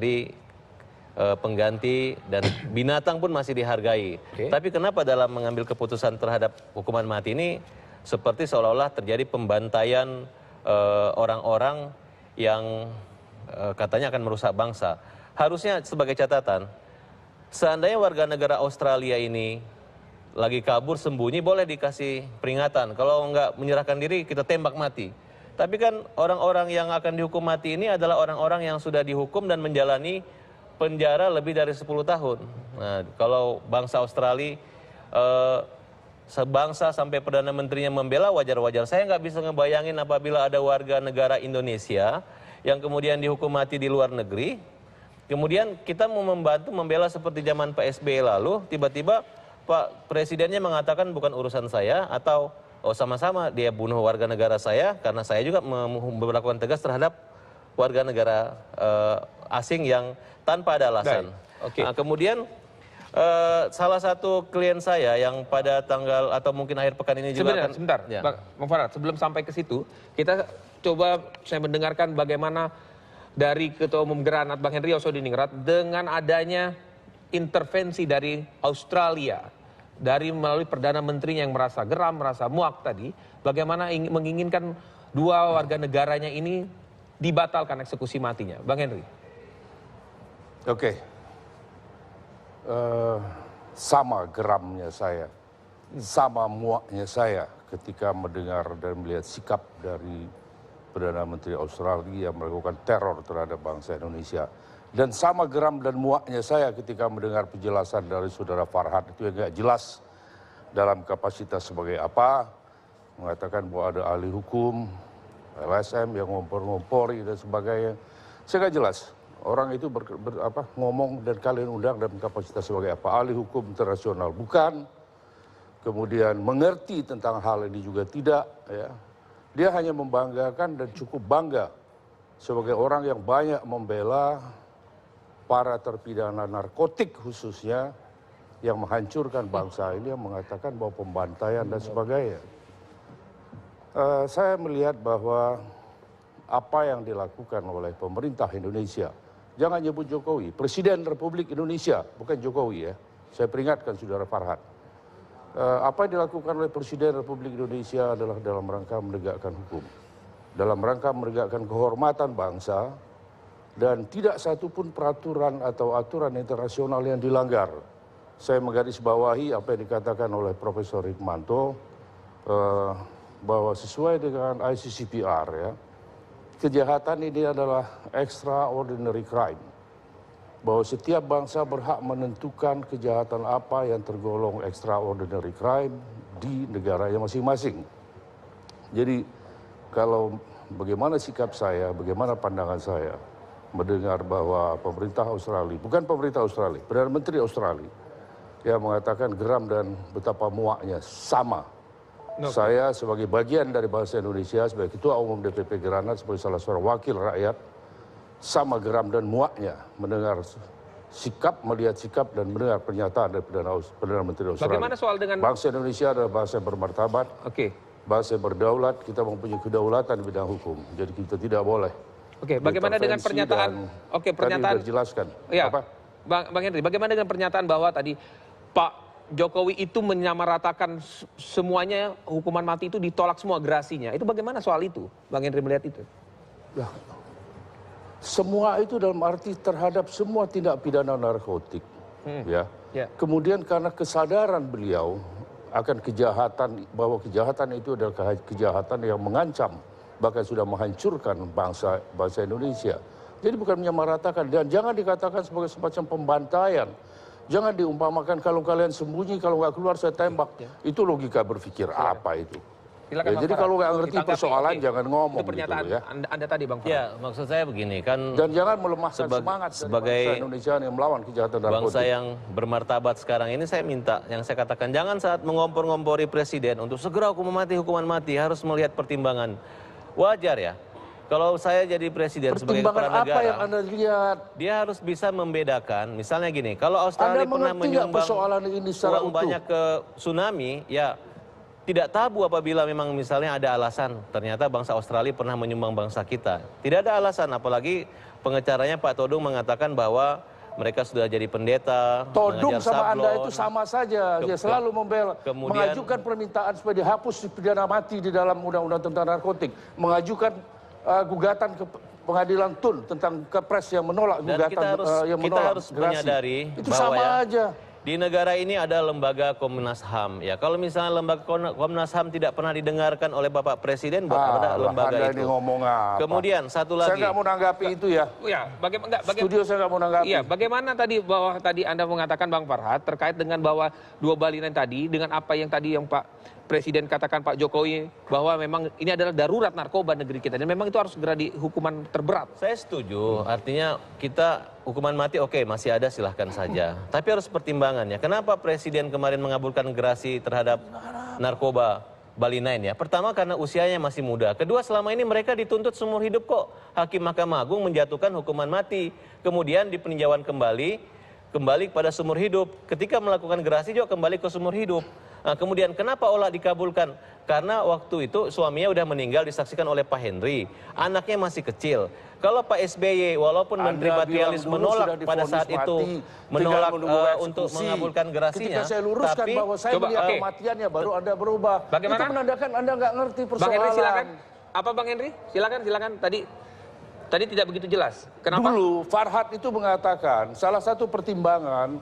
diberi pengganti dan binatang pun masih dihargai. Tapi kenapa dalam mengambil keputusan terhadap hukuman mati ini seperti seolah-olah terjadi pembantaian orang-orang yang katanya akan merusak bangsa. Harusnya sebagai catatan, seandainya warga negara Australia ini lagi kabur sembunyi boleh dikasih peringatan. Kalau nggak menyerahkan diri kita tembak mati. Tapi kan orang-orang yang akan dihukum mati ini adalah orang-orang yang sudah dihukum dan menjalani penjara lebih dari 10 tahun. Nah, kalau bangsa Australia sebangsa sampai Perdana Menterinya membela, wajar-wajar. Saya nggak bisa ngebayangin apabila ada warga negara Indonesia yang kemudian dihukum mati di luar negeri, kemudian kita mau membantu membela seperti zaman Pak SBY lalu, tiba-tiba Pak Presidennya mengatakan bukan urusan saya, atau sama-sama dia bunuh warga negara saya karena saya juga memperlakukan tegas terhadap warga negara asing yang tanpa ada alasan. Nah, kemudian salah satu klien saya yang pada tanggal atau mungkin akhir pekan ini juga sebentar, Bang Farad, sebelum sampai ke situ, kita coba saya mendengarkan bagaimana dari Ketua Umum Granat Bang Henry Osodiningrat dengan adanya intervensi dari Australia, dari melalui Perdana Menterinya yang merasa geram, merasa muak tadi, bagaimana menginginkan dua warga negaranya ini dibatalkan eksekusi matinya. Bang Henry. Oke. Sama geramnya saya, sama muaknya saya ketika mendengar dan melihat sikap dari Perdana Menteri Australia yang melakukan teror terhadap bangsa Indonesia. Dan sama geram dan muaknya saya ketika mendengar penjelasan dari Saudara Farhad itu yang nggak jelas dalam kapasitas sebagai apa, mengatakan bahwa ada ahli hukum, LSM yang ngompor-ngompori dan sebagainya. Saya nggak jelas orang itu ngomong dan kalian undang dalam kapasitas sebagai apa, ahli hukum internasional bukan, kemudian mengerti tentang hal ini juga tidak, ya. Dia hanya membanggakan dan cukup bangga sebagai orang yang banyak membela para terpidana narkotik khususnya yang menghancurkan bangsa ini, yang mengatakan bahwa pembantaian dan sebagainya. Saya melihat bahwa apa yang dilakukan oleh pemerintah Indonesia, jangan nyebut Jokowi, Presiden Republik Indonesia, bukan Jokowi ya, saya peringatkan Saudara Farhad. Apa yang dilakukan oleh Presiden Republik Indonesia adalah dalam rangka menegakkan hukum, dalam rangka menegakkan kehormatan bangsa, dan tidak satupun peraturan atau aturan internasional yang dilanggar. Saya menggarisbawahi apa yang dikatakan oleh Profesor Hikmanto, bahwa sesuai dengan ICCPR ya, kejahatan ini adalah extraordinary crime. Bahwa setiap bangsa berhak menentukan kejahatan apa yang tergolong extraordinary crime di negaranya masing-masing. Jadi kalau bagaimana sikap saya, bagaimana pandangan saya mendengar bahwa pemerintah Australia, bukan pemerintah Australia, Perdana Menteri Australia yang mengatakan geram dan betapa muaknya sama. Saya sebagai bagian dari bangsa Indonesia, sebagai Ketua Umum DPP Granat, sebagai salah seorang wakil rakyat, sama geram dan muaknya mendengar sikap, melihat sikap dan mendengar pernyataan dari Perdana Menteri Australia. Bagaimana soal dengan bangsa Indonesia adalah bangsa yang bermartabat, bangsa yang berdaulat, kita mempunyai kedaulatan di bidang hukum. Jadi kita tidak boleh. Bagaimana dengan pernyataan? Pernyataan. Tadi dijelaskan. Ya, Bang Henry, bagaimana dengan pernyataan bahwa tadi Pak Jokowi itu menyamaratakan semuanya, hukuman mati itu ditolak semua gerasinya. Itu bagaimana soal itu? Bang Henry melihat itu? Ya. Semua itu dalam arti terhadap semua tindak pidana narkotik. Ya. Kemudian karena kesadaran beliau akan kejahatan, bahwa kejahatan itu adalah kejahatan yang mengancam, bahkan sudah menghancurkan bangsa Indonesia. Jadi bukan menyamaratakan, dan jangan dikatakan sebagai semacam pembantaian. Jangan diumpamakan kalau kalian sembunyi, kalau nggak keluar saya tembak. Itu logika berpikir apa itu? Ya, jadi kalau nggak ngerti persoalan jangan ngomong. Itu pernyataan gitu, ya. Anda tadi Bang Farad. Ya, maksud saya begini kan. Dan jangan melemahkan semangat sebagai bangsa Indonesia yang melawan kejahatan narkotik. Bangsa yang bermartabat sekarang ini saya minta, yang saya katakan jangan saat mengompor-ngompori presiden untuk segera hukuman mati harus melihat pertimbangan. Wajar ya. Kalau saya jadi presiden sebagai kepala negara, apa yang Anda lihat? Dia harus bisa membedakan. Misalnya gini, kalau Australia pernah menyumbang persoalan ini secara uang banyak ke tsunami, ya tidak tabu apabila memang misalnya ada alasan. Ternyata bangsa Australia pernah menyumbang bangsa kita. Tidak ada alasan, apalagi pengacaranya Pak Todung mengatakan bahwa mereka sudah jadi pendeta, Todung mengajar sama Anda sablon. itu sama saja. Dia selalu membela, mengajukan permintaan supaya dihapus pidana mati di dalam Undang-Undang tentang narkotik, mengajukan gugatan ke pengadilan Tun tentang Kepres yang menolak Dan gugatan kita harus menyadari itu bahwa sama aja. Di negara ini ada lembaga Komnas HAM. Ya, kalau misalnya lembaga Komnas HAM tidak pernah didengarkan oleh Bapak Presiden, buat ada lembaga Anda itu. ini ngomong apa? Kemudian satu Saya lagi. nggak mau nanggapi itu ya. Ya, Studio saya nggak mau nanggapi. Iya, bagaimana tadi Anda mengatakan Bang Farhad terkait dengan bahwa dua balinan tadi dengan apa yang tadi yang Pak Presiden katakan Pak Jokowi bahwa memang ini adalah darurat narkoba negeri kita dan memang itu harus segera dihukuman terberat. Saya setuju, artinya kita hukuman mati oke, masih ada silahkan saja. Tapi harus pertimbangannya. Kenapa Presiden kemarin mengabulkan gerasi terhadap narkoba Bali 9 ya? Pertama karena usianya masih muda. Kedua, selama ini mereka dituntut seumur hidup kok. Hakim Mahkamah Agung menjatuhkan hukuman mati. Kemudian di peninjauan kembali kepada seumur hidup. Ketika melakukan gerasi juga kembali ke seumur hidup. Nah, kemudian kenapa olah dikabulkan? Karena waktu itu suaminya udah meninggal disaksikan oleh Pak Henry. Anaknya masih kecil. Kalau Pak SBY walaupun Menteri Patrialis menolak pada saat itu menolak untuk mengabulkan gerasinya. Ketika saya luruskan tapi, bahwa saya melihat kematiannya baru Anda berubah. Bagaimana? Itu menandakan Anda nggak ngerti persoalan. Bang Henry silakan. Apa Bang Henry? Silakan. Tadi tidak begitu jelas. Kenapa? Dulu Farhad itu mengatakan salah satu pertimbangan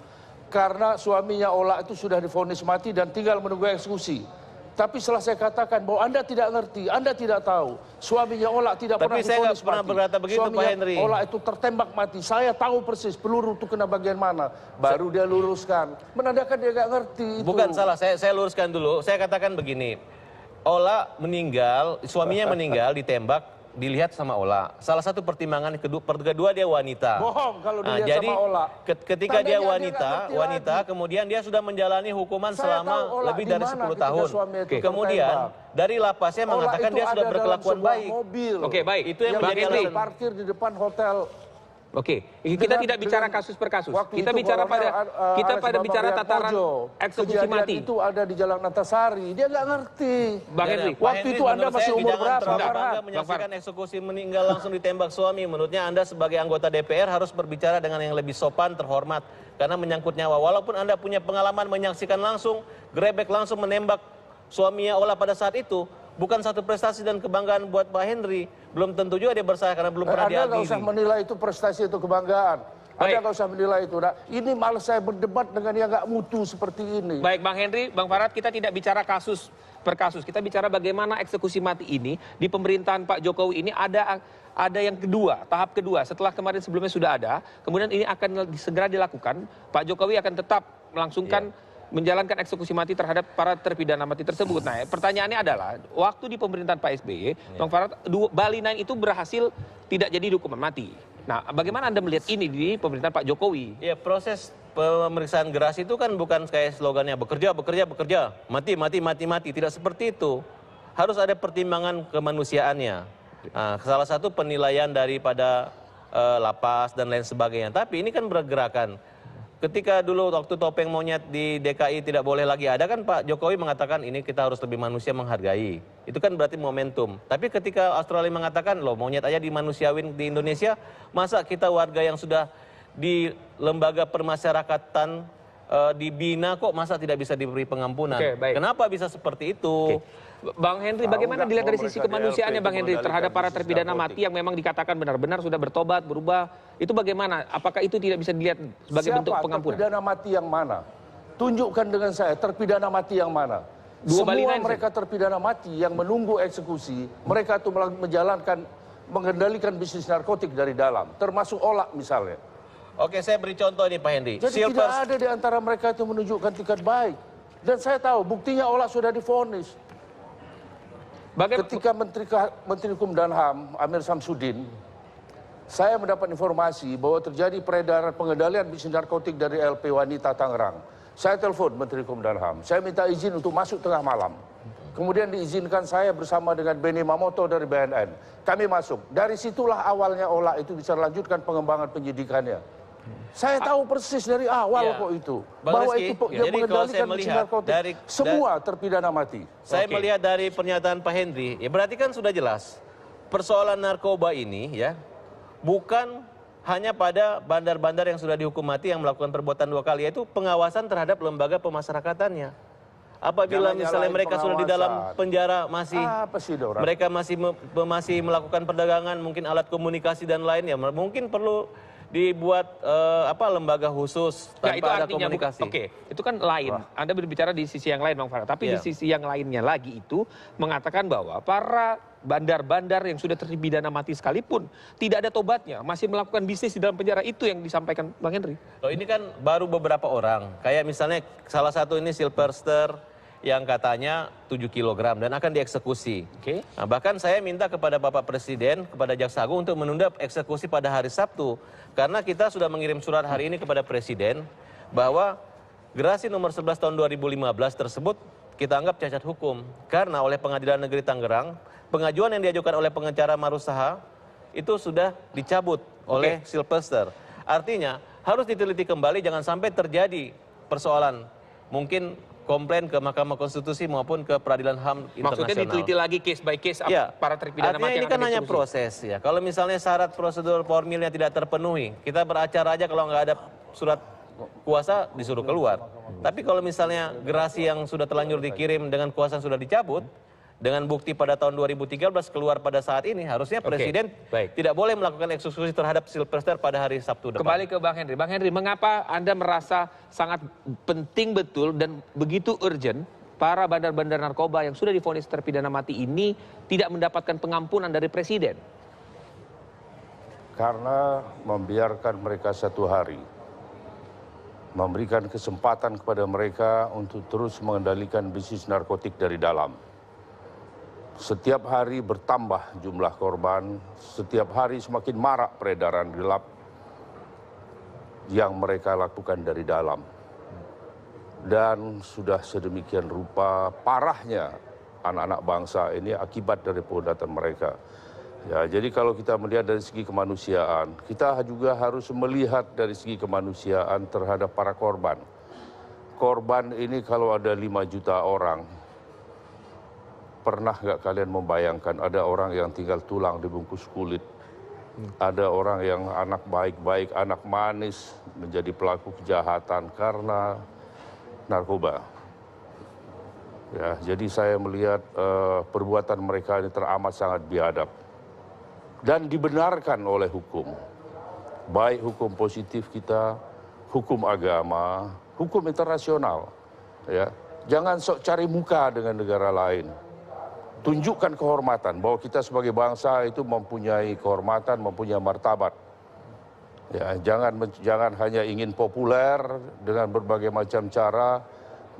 karena suaminya Ola itu sudah divonis mati dan tinggal menunggu eksekusi. Tapi setelah saya katakan bahwa Anda tidak ngerti, Anda tidak tahu. Suaminya Ola tidak pernah divonis mati. Tapi saya nggak pernah berkata begitu, Pak Henry. Ola itu tertembak mati. Saya tahu persis peluru itu kena bagian mana. Baru dia luruskan. Menandakan dia nggak ngerti itu. Bukan salah, saya luruskan dulu. Saya katakan begini. Ola meninggal, suaminya meninggal ditembak. Dilihat sama Ola. Salah satu pertimbangan kedua dia wanita. Bohong kalau dilihat jadi, sama Ola. Ketika Tandanya dia dia wanita, kemudian dia sudah menjalani hukuman Saya selama tahu Ola lebih di dari mana 10 ketika tahun. suaminya itu Kemudian tertembak. dari lapasnya Ola mengatakan itu dia sudah ada dalam berkelakuan sebuah baik. mobil. Oke, baik. Itu yang Yang menjadi Henry. alasan. parkir di depan hotel. Oke, kita tidak bicara kasus per kasus. Waktu Kita itu bicara Alex pada Bambang bicara Rian tataran Pojo. eksekusi Kejadian mati. itu ada di Jalan Antasari. Dia nggak ngerti. Bang Dan, Henry, Pak waktu Henry, itu Anda menurut masih saya umur jangan berapa, terlalu Farhad? bangga menyaksikan eksekusi meninggal langsung ditembak suami. Menurutnya Anda sebagai anggota DPR harus berbicara dengan yang lebih sopan, terhormat. Karena menyangkut nyawa. Walaupun Anda punya pengalaman menyaksikan langsung, grebek langsung menembak suaminya Ola pada saat itu. Bukan satu prestasi dan kebanggaan buat Pak Henry. Belum tentu juga dia bersalah karena belum pernah Anda nggak diadili. usah menilai itu prestasi itu kebanggaan. Anda nggak usah menilai itu. Nah, ini malah saya berdebat dengan yang nggak mutu seperti ini. baik Bang Henry, Bang Farhad, kita tidak bicara kasus per kasus. Kita bicara bagaimana eksekusi mati ini di pemerintahan Pak Jokowi ini ada yang kedua, tahap kedua. Setelah kemarin sebelumnya sudah ada, kemudian ini akan segera dilakukan. Pak Jokowi akan tetap melangsungkan menjalankan eksekusi mati terhadap para terpidana mati tersebut. Nah, pertanyaannya adalah, waktu di pemerintahan Pak SBY, Bang Farhad, Bali 9 itu berhasil tidak jadi hukuman mati. Nah, bagaimana Anda melihat ini di pemerintahan Pak Jokowi? Ya, proses pemeriksaan gerasi itu kan bukan kayak slogannya bekerja, mati. Tidak seperti itu. Harus ada pertimbangan kemanusiaannya. Nah, salah satu penilaian daripada lapas dan lain sebagainya. Tapi ini kan bergerakan. Ketika dulu waktu topeng monyet di DKI tidak boleh lagi ada kan Pak Jokowi mengatakan ini kita harus lebih manusia menghargai. Itu kan berarti momentum. Tapi ketika Australia mengatakan loh monyet aja dimanusiawin di Indonesia, masa kita warga yang sudah di lembaga permasyarakatan dibina kok masa tidak bisa diberi pengampunan? Oke, baik. Kenapa bisa seperti itu? Bang Henry, bagaimana dilihat dari sisi kemanusiaannya Bang Henry terhadap para terpidana mati yang memang dikatakan benar-benar sudah bertobat, berubah, itu bagaimana? Apakah itu tidak bisa dilihat sebagai bentuk pengampunan? Terpidana mati yang mana? Tunjukkan dengan saya, terpidana mati yang mana? Dua Semua Bali 9, mereka terpidana mati yang menunggu eksekusi, mereka itu mengendalikan bisnis narkotik dari dalam, termasuk Ola misalnya. Oke, saya beri contoh nih Pak Hendy. Jadi tidak ada di antara mereka itu menunjukkan tingkat baik. Dan saya tahu buktinya Ola sudah divonis. Ketika Menteri Hukum dan HAM, Amir Samsudin, saya mendapat informasi bahwa terjadi peredaran pengendalian bisnis narkotik dari LP Wanita Tangerang. Saya telepon Menteri Hukum dan HAM, saya minta izin untuk masuk tengah malam. Kemudian diizinkan saya bersama dengan Benny Mamoto dari BNN. Kami masuk. Dari situlah awalnya Ola itu bisa lanjutkan pengembangan penyidikannya. Saya tahu persis dari awal kok itu. Bang Bahwa Rizky, itu yang jadi kalau saya mengendalikan biji melihat narkotik. Semua terpidana mati. Saya melihat dari pernyataan Pak Henry, ya berarti kan sudah jelas persoalan narkoba ini ya bukan hanya pada bandar-bandar yang sudah dihukum mati yang melakukan perbuatan 2 kali, yaitu pengawasan terhadap lembaga pemasyarakatannya. Apabila Jangan misalnya nyalain mereka sudah di dalam pengawasan. penjara masih Apa sih orang? mereka masih melakukan perdagangan, mungkin alat komunikasi dan lainnya, mungkin perlu dibuat lembaga khusus Ya, tanpa itu ada artinya komunikasi. Oke, itu kan lain. Anda berbicara di sisi yang lain, Bang Farad. Tapi di Iya. sisi yang lainnya lagi itu mengatakan bahwa para bandar-bandar yang sudah terpidana mati sekalipun tidak ada tobatnya, masih melakukan bisnis di dalam penjara. Itu yang disampaikan Bang Henry. Oh, ini kan baru beberapa orang. Kayak misalnya salah satu ini Silverster yang katanya 7 kg dan akan dieksekusi. Oke. Nah, bahkan saya minta kepada Bapak Presiden, kepada Jaksa Agung untuk menunda eksekusi pada hari Sabtu. Karena kita sudah mengirim surat hari ini kepada Presiden bahwa gerasi nomor 11 tahun 2015 tersebut kita anggap cacat hukum. Karena oleh Pengadilan Negeri Tangerang, pengajuan yang diajukan oleh pengacara Marusaha itu sudah dicabut oleh Silverster. Artinya harus diteliti kembali, jangan sampai terjadi persoalan mungkin komplain ke Mahkamah Konstitusi maupun ke Peradilan HAM Internasional. Maksudnya diteliti lagi case by case Ya, para terpidana artinya mati ini yang kan akan hanya dieksekusi. proses ya. Kalau misalnya syarat prosedur formilnya tidak terpenuhi, kita beracara aja kalau nggak ada surat kuasa disuruh keluar. Tapi kalau misalnya gerasi yang sudah terlanjur dikirim dengan kuasa yang sudah dicabut, dengan bukti pada tahun 2013 keluar pada saat ini, harusnya Presiden baik. tidak boleh melakukan eksekusi terhadap Silverster pada hari Sabtu depan. Kembali ke Bang Henry. Bang Henry, mengapa Anda merasa sangat penting betul dan begitu urgent para bandar-bandar narkoba yang sudah divonis terpidana mati ini tidak mendapatkan pengampunan dari Presiden? Karena membiarkan mereka 1 hari, memberikan kesempatan kepada mereka untuk terus mengendalikan bisnis narkotik dari dalam. Setiap hari bertambah jumlah korban, setiap hari semakin marak peredaran gelap yang mereka lakukan dari dalam. Dan sudah sedemikian rupa parahnya anak-anak bangsa ini akibat dari perbuatan mereka. Ya, jadi kalau kita melihat dari segi kemanusiaan, kita juga harus melihat dari segi kemanusiaan terhadap para korban. Korban ini kalau ada 5 juta orang, pernah nggak kalian membayangkan ada orang yang tinggal tulang dibungkus kulit, ada orang yang anak baik-baik, anak manis menjadi pelaku kejahatan karena narkoba. Ya, jadi saya melihat perbuatan mereka ini teramat sangat biadab dan dibenarkan oleh hukum, baik hukum positif kita, hukum agama, hukum internasional. Ya, jangan sok cari muka dengan negara lain. Tunjukkan kehormatan bahwa kita sebagai bangsa itu mempunyai kehormatan, mempunyai martabat. Ya, jangan hanya ingin populer dengan berbagai macam cara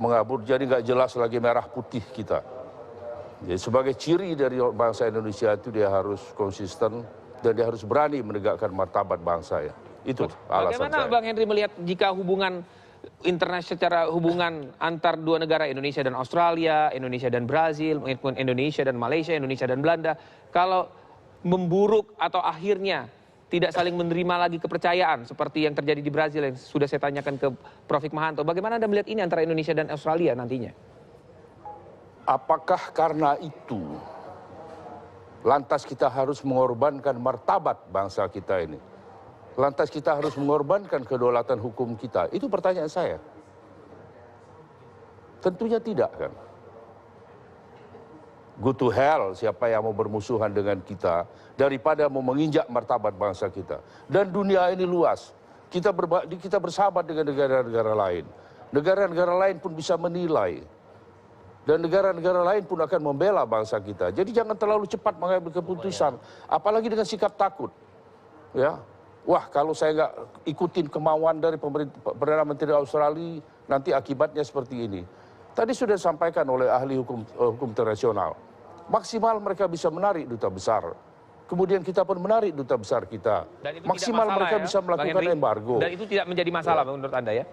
mengabur, jadi nggak jelas lagi merah putih kita. Jadi sebagai ciri dari bangsa Indonesia itu dia harus konsisten dan dia harus berani menegakkan martabat bangsa ya. Itu alasan Bagaimana saya. Bang Henry melihat jika hubungan internasional secara hubungan antar dua negara Indonesia dan Australia, Indonesia dan Brazil, maupun Indonesia dan Malaysia, Indonesia dan Belanda, kalau memburuk atau akhirnya tidak saling menerima lagi kepercayaan seperti yang terjadi di Brazil yang sudah saya tanyakan ke Prof. Hikmahanto, bagaimana Anda melihat ini antara Indonesia dan Australia nantinya? Apakah karena itu lantas kita harus mengorbankan martabat bangsa kita ini? Lantas kita harus mengorbankan kedaulatan hukum kita? Itu pertanyaan saya. Tentunya tidak kan. Go to hell siapa yang mau bermusuhan dengan kita daripada mau menginjak martabat bangsa kita. Dan dunia ini luas. Kita bersahabat dengan negara-negara lain. Negara-negara lain pun bisa menilai. Dan negara-negara lain pun akan membela bangsa kita. Jadi jangan terlalu cepat mengambil keputusan. Apalagi dengan sikap takut. Ya. Wah, kalau saya nggak ikutin kemauan dari Perdana Menteri Australia, nanti akibatnya seperti ini. Tadi sudah disampaikan oleh ahli hukum internasional. Maksimal mereka bisa menarik duta besar. Kemudian kita pun menarik duta besar kita. Maksimal mereka bisa melakukan embargo. Dan itu tidak menjadi masalah menurut Anda ya?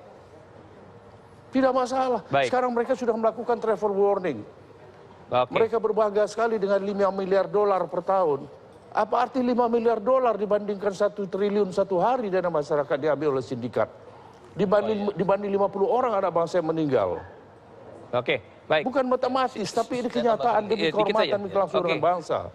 Tidak masalah. Baik. Sekarang mereka sudah melakukan travel warning. Oke. Mereka berbangga sekali dengan $5 miliar per tahun. Apa arti 5 miliar dolar dibandingkan 1 triliun satu hari dana masyarakat diambil oleh sindikat? Dibanding 50 orang anak bangsa yang meninggal. Oke, baik. Bukan matematis, tapi ini kenyataan demi kehormatan dan kelangsungan bangsa.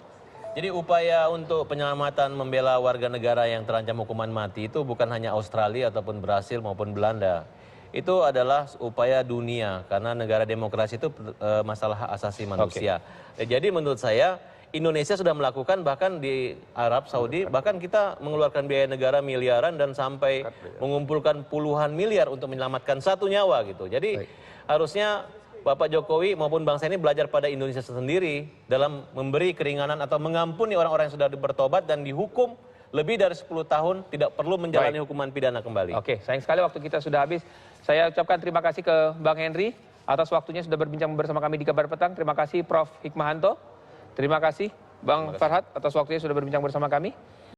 Jadi upaya untuk penyelamatan membela warga negara yang terancam hukuman mati itu bukan hanya Australia ataupun Brasil maupun Belanda. Itu adalah upaya dunia karena negara demokrasi itu masalah hak asasi manusia. Jadi menurut saya Indonesia sudah melakukan, bahkan di Arab Saudi bahkan kita mengeluarkan biaya negara miliaran dan sampai mengumpulkan puluhan miliar untuk menyelamatkan satu nyawa gitu. Jadi harusnya Bapak Jokowi maupun bangsa ini belajar pada Indonesia sendiri dalam memberi keringanan atau mengampuni orang-orang yang sudah bertobat dan dihukum lebih dari 10 tahun tidak perlu menjalani hukuman pidana kembali. Oke, sayang sekali waktu kita sudah habis. Saya ucapkan terima kasih ke Bang Henry atas waktunya sudah berbincang bersama kami di Kabar Petang. Terima kasih Prof. Hikmahanto. Terima kasih Bang Farhad atas waktunya sudah berbincang bersama kami.